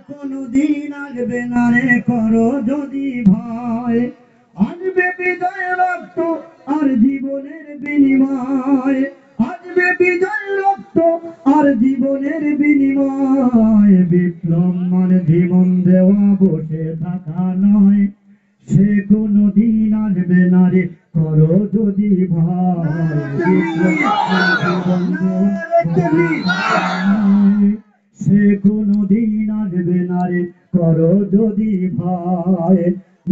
কোনদিন আসবে না রে করো যদি ভয়, আসবে বিজয় রক্ত আর জীবনের বিনিময়, আসবে বিজয় রক্ত আর জীবনের বিনিময়। বিপ্লব মানে জীবন দেওয়া, বসে থাকা নয়, সে কোনদিন আসবে না রে করো যদি ভয়। বিপ্লব মানে জীবন দেওয়া, সে কোনদিন আসবে না রে করো যদি ভয়।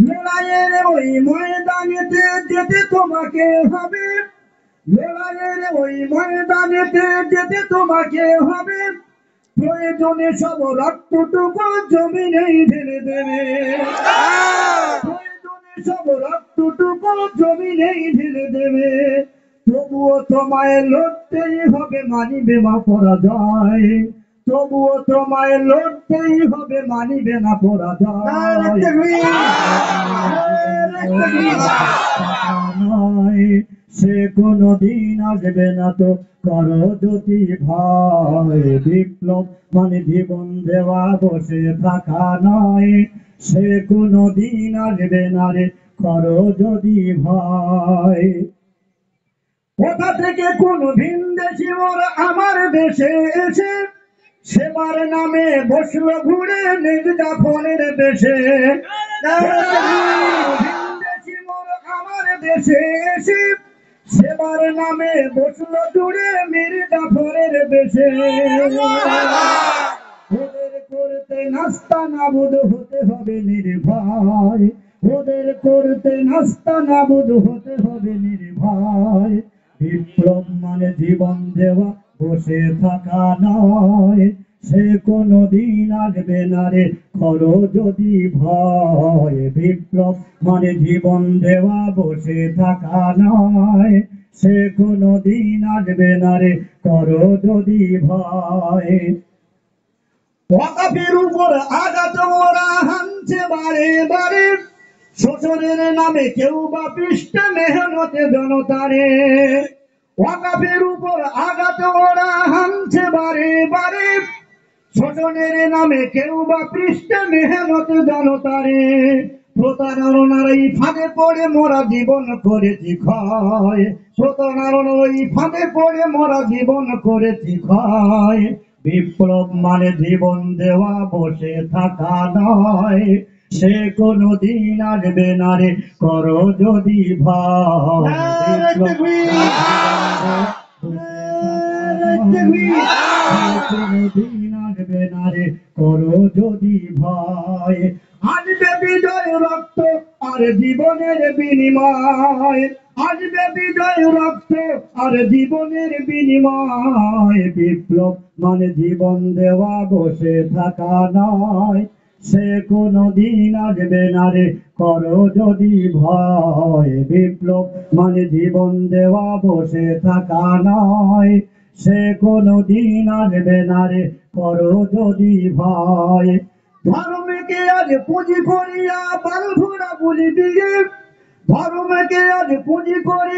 লড়াইয়ের ওই ময়দানেতে যেতে তোমাকে হবে, লড়াইয়ের ওই ময়দানেতে যেতে তোমাকে হবে, প্রয়োজনে সব রক্তটুকু জমিনেই ঢেলে দেবে, প্রয়োজনে সব রক্তটুকু জমিনেই ঢেলে দেবে। তবুও তোমায় লড়তেই হবে, মানিবে না পরাজয়, তবুও তোমায় লড়তেই হবে, মানিবে না পরাজয়। সে কোনদিন আসবে না তো করো যদি ভয়। বিপ্লব মানে জীবন দেওয়া, বসে থাকা নয়, সে কোনদিন আসবে না রে করো যদি ভয়। কোথা থেকে কোন ভিন দেশি মোর আমার দেশে এসে, সেবার নামে বসলো ঘুরে নির্যাতনের দেশে। ভিনদেশি মোর আমার দেশে এসে, সেবার নামে বসলো ঘুরে মির্জাফরের দেশে। ওদের করতে নাস্তা নাবুদ হতে হবে নির্ভয়, ওদের করতে নাস্তা নাবুদ হতে হবে নির্ভয়। বিপ্লব মানে জীবন দেওয়া, বসে থাকা নয়, সে কোনদিন আসবে না রে করো যদি ভয়। বিপ্লব মানে জীবন দেওয়া, বসে থাকা নয়, সে কোনদিন আসবে না রে করো যদি ভয়। ওয়াকাফের উপর আঘাত ওরা হানছে বারে বারে, শোষণের নামে কেউ বা পৃষ্ঠে মেহনতে জনতারে। ওয়াকাফের উপর আঘাত ওরা হানছে বারে বারে, শোষণের নামে কেউ বা পৃষ্ঠে মেহনতে জনতারে। প্রতারণার এই ফাঁদে পড়ে মোরা জীবন করেছি ক্ষয়, প্রতারণার ওই ফাঁদে পড়ে মোরা জীবন করেছি ক্ষয়। বিপ্লব মানে জীবন দেওয়া, বসে থাকা নয়, সে কোনদিন আসবে না রে করো যদি ভয়। কোনদিন আসবে না রে করো যদি ভয়, আসবে বিজয় রক্ত আর জীবনের বিনিময়, আসবে বিজয় রক্ত আর জীবনের বিনিময়। বিপ্লব মানে জীবন দেওয়া, বসে থাকা নয়, সে কোনদিন আসবে না রে করো যদি ভয়। বিপ্লব মানে জীবন দেওয়া, বসে থাকা নয়, সে কোনদিন আসবে না রে করো যদি ভয়। ধর্মকে আজ পুঁজি করিয়া বাল ভরা বলি দিয়ে, ধর্মকে আজ পুঁজি করিয়া